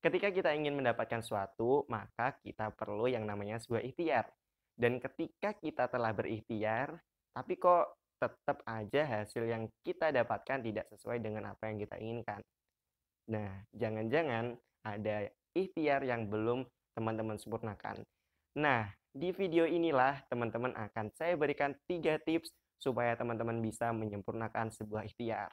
Ketika kita ingin mendapatkan sesuatu, maka kita perlu yang namanya sebuah ikhtiar. Dan ketika kita telah berikhtiar, tapi kok tetap aja hasil yang kita dapatkan tidak sesuai dengan apa yang kita inginkan. Nah, jangan-jangan ada ikhtiar yang belum teman-teman sempurnakan. Nah, di video inilah teman-teman akan saya berikan 3 tips supaya teman-teman bisa menyempurnakan sebuah ikhtiar.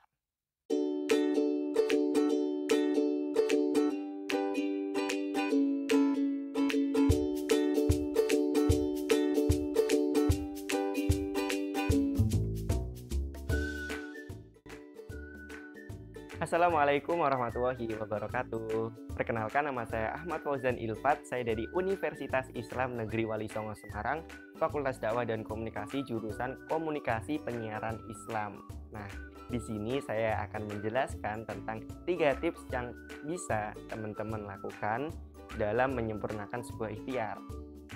Assalamualaikum warahmatullahi wabarakatuh. Perkenalkan, nama saya Ahmad Fauzan Ilfat. Saya dari Universitas Islam Negeri Wali Songo Semarang, Fakultas Dakwah dan Komunikasi, jurusan Komunikasi Penyiaran Islam. Nah, di sini saya akan menjelaskan tentang 3 tips yang bisa teman-teman lakukan dalam menyempurnakan sebuah ikhtiar.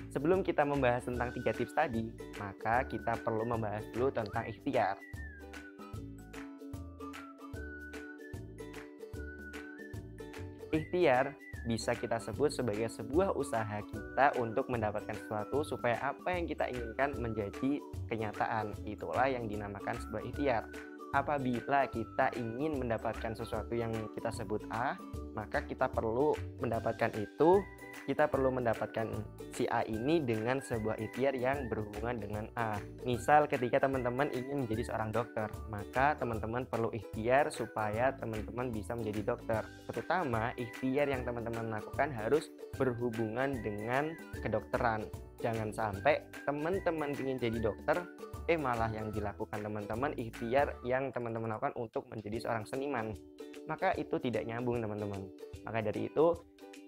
Sebelum kita membahas tentang 3 tips tadi, maka kita perlu membahas dulu tentang ikhtiar. Ikhtiar bisa kita sebut sebagai sebuah usaha kita untuk mendapatkan sesuatu supaya apa yang kita inginkan menjadi kenyataan. Itulah yang dinamakan sebuah ikhtiar. Apabila kita ingin mendapatkan sesuatu yang kita sebut A, maka kita perlu mendapatkan itu, kita perlu mendapatkan si A ini dengan sebuah ikhtiar yang berhubungan dengan A. Misal ketika teman-teman ingin menjadi seorang dokter, maka teman-teman perlu ikhtiar supaya teman-teman bisa menjadi dokter. Terutama ikhtiar yang teman-teman lakukan harus berhubungan dengan kedokteran. Jangan sampai teman-teman ingin jadi dokter, malah yang dilakukan teman-teman ikhtiar yang teman-teman lakukan untuk menjadi seorang seniman. Maka itu tidak nyambung, teman-teman. Maka dari itu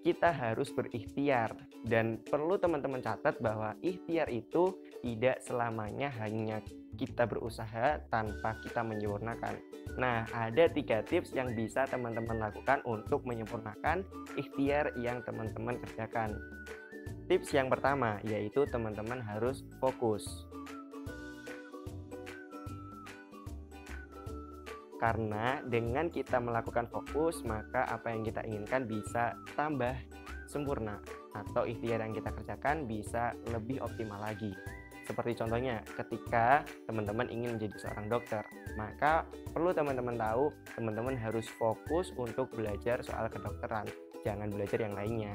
kita harus berikhtiar, dan perlu teman-teman catat bahwa ikhtiar itu tidak selamanya hanya kita berusaha tanpa kita menyempurnakan. Nah, ada 3 tips yang bisa teman-teman lakukan untuk menyempurnakan ikhtiar yang teman-teman kerjakan. Tips yang pertama yaitu teman-teman harus fokus. Karena dengan kita melakukan fokus, maka apa yang kita inginkan bisa tambah sempurna, atau ikhtiar yang kita kerjakan bisa lebih optimal lagi. Seperti contohnya, ketika teman-teman ingin menjadi seorang dokter, maka perlu teman-teman tahu, teman-teman harus fokus untuk belajar soal kedokteran, jangan belajar yang lainnya.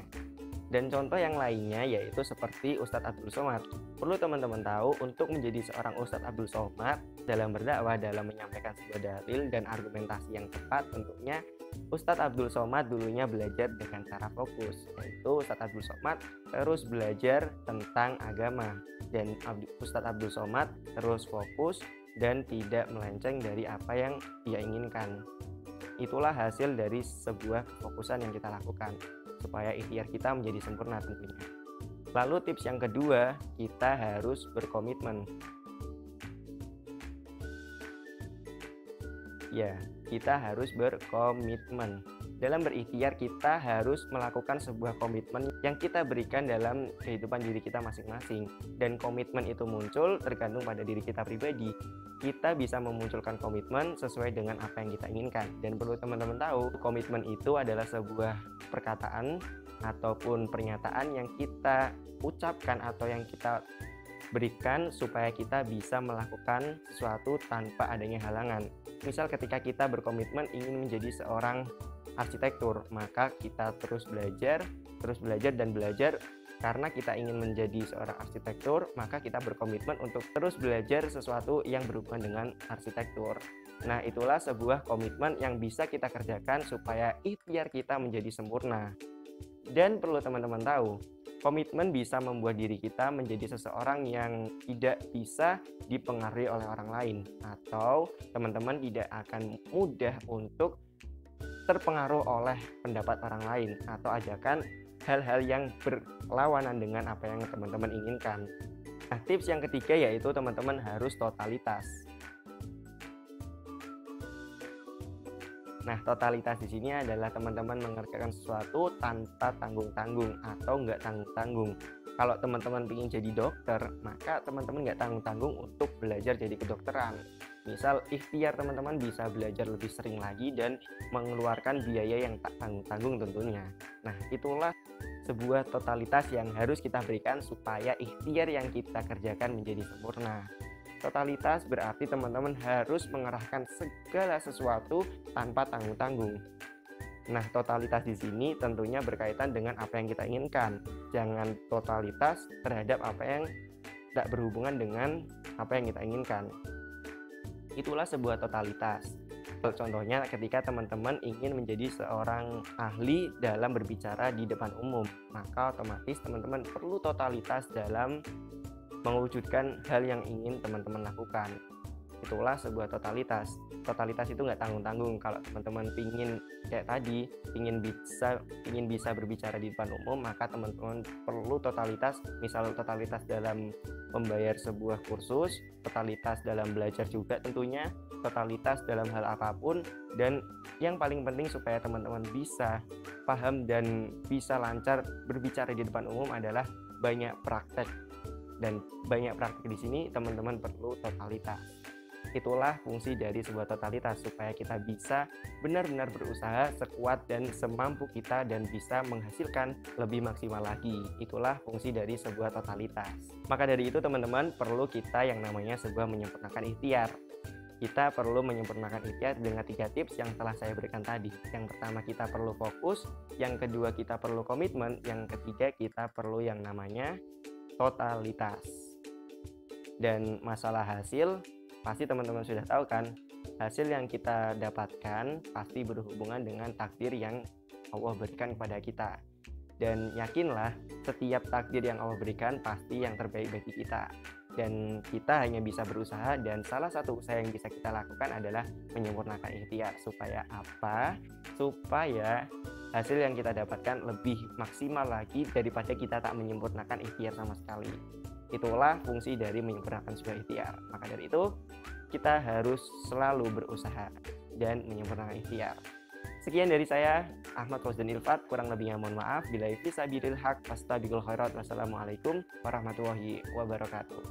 Dan contoh yang lainnya yaitu seperti Ustadz Abdul Somad. Perlu teman-teman tahu, untuk menjadi seorang Ustadz Abdul Somad dalam berdakwah, dalam menyampaikan sebuah dalil dan argumentasi yang tepat, tentunya Ustadz Abdul Somad dulunya belajar dengan cara fokus, yaitu Ustadz Abdul Somad terus belajar tentang agama, dan Ustadz Abdul Somad terus fokus dan tidak melenceng dari apa yang dia inginkan. Itulah hasil dari sebuah kefokusan yang kita lakukan supaya ikhtiar kita menjadi sempurna tentunya. Lalu tips yang kedua, kita harus berkomitmen. Ya, kita harus berkomitmen. Dalam berikhtiar kita harus melakukan sebuah komitmen yang kita berikan dalam kehidupan diri kita masing-masing. Dan komitmen itu muncul tergantung pada diri kita pribadi. Kita bisa memunculkan komitmen sesuai dengan apa yang kita inginkan. Dan perlu teman-teman tahu, komitmen itu adalah sebuah perkataan ataupun pernyataan yang kita ucapkan atau yang kita berikan supaya kita bisa melakukan sesuatu tanpa adanya halangan. Misal ketika kita berkomitmen ingin menjadi seorang arsitektur, maka kita terus belajar dan belajar. Karena kita ingin menjadi seorang arsitektur, maka kita berkomitmen untuk terus belajar sesuatu yang berhubungan dengan arsitektur. Nah, itulah sebuah komitmen yang bisa kita kerjakan supaya ikhtiar kita menjadi sempurna. Dan perlu teman-teman tahu, komitmen bisa membuat diri kita menjadi seseorang yang tidak bisa dipengaruhi oleh orang lain, atau teman-teman tidak akan mudah untuk terpengaruh oleh pendapat orang lain atau ajakan hal-hal yang berlawanan dengan apa yang teman-teman inginkan. Nah, tips yang ketiga yaitu teman-teman harus totalitas. Nah, totalitas di sini adalah teman-teman mengerjakan sesuatu tanpa tanggung-tanggung atau nggak tanggung-tanggung. Kalau teman-teman ingin jadi dokter, maka teman-teman nggak tanggung-tanggung untuk belajar jadi kedokteran. Misal ikhtiar teman-teman bisa belajar lebih sering lagi dan mengeluarkan biaya yang tak tanggung-tanggung tentunya. Nah, itulah sebuah totalitas yang harus kita berikan supaya ikhtiar yang kita kerjakan menjadi sempurna. Totalitas berarti teman-teman harus mengerahkan segala sesuatu tanpa tanggung-tanggung. Nah, totalitas di sini tentunya berkaitan dengan apa yang kita inginkan. Jangan totalitas terhadap apa yang tidak berhubungan dengan apa yang kita inginkan. Itulah sebuah totalitas. Contohnya ketika teman-teman ingin menjadi seorang ahli dalam berbicara di depan umum, maka otomatis teman-teman perlu totalitas dalam mewujudkan hal yang ingin teman-teman lakukan. Itulah sebuah totalitas. Totalitas itu nggak tanggung-tanggung. Kalau teman-teman ingin kayak tadi, ingin bisa berbicara di depan umum, maka teman-teman perlu totalitas. Misal totalitas dalam membayar sebuah kursus, totalitas dalam belajar juga tentunya, totalitas dalam hal apapun, dan yang paling penting supaya teman-teman bisa paham dan bisa lancar berbicara di depan umum adalah banyak praktek. Dan banyak praktek di sini teman-teman perlu totalitas. Itulah fungsi dari sebuah totalitas, supaya kita bisa benar-benar berusaha sekuat dan semampu kita dan bisa menghasilkan lebih maksimal lagi. Itulah fungsi dari sebuah totalitas. Maka dari itu teman-teman perlu kita yang namanya sebuah menyempurnakan ikhtiar. Kita perlu menyempurnakan ikhtiar dengan 3 tips yang telah saya berikan tadi. Yang pertama, kita perlu fokus, yang kedua kita perlu komitmen, yang ketiga kita perlu yang namanya totalitas. Dan masalah hasil, pasti teman-teman sudah tahu kan, hasil yang kita dapatkan pasti berhubungan dengan takdir yang Allah berikan kepada kita. Dan yakinlah, setiap takdir yang Allah berikan pasti yang terbaik bagi kita. Dan kita hanya bisa berusaha, dan salah satu usaha yang bisa kita lakukan adalah menyempurnakan ikhtiar. Supaya apa? Supaya hasil yang kita dapatkan lebih maksimal lagi daripada kita tak menyempurnakan ikhtiar sama sekali. Itulah fungsi dari menyempurnakan sebuah ikhtiar. Maka dari itu, kita harus selalu berusaha dan menyempurnakan ikhtiar. Sekian dari saya, Ahmad Rosdan Ilfat. Kurang lebihnya mohon maaf. Billahi fisabilil haq, fastabiqul khairat. Wassalamualaikum warahmatullahi wabarakatuh.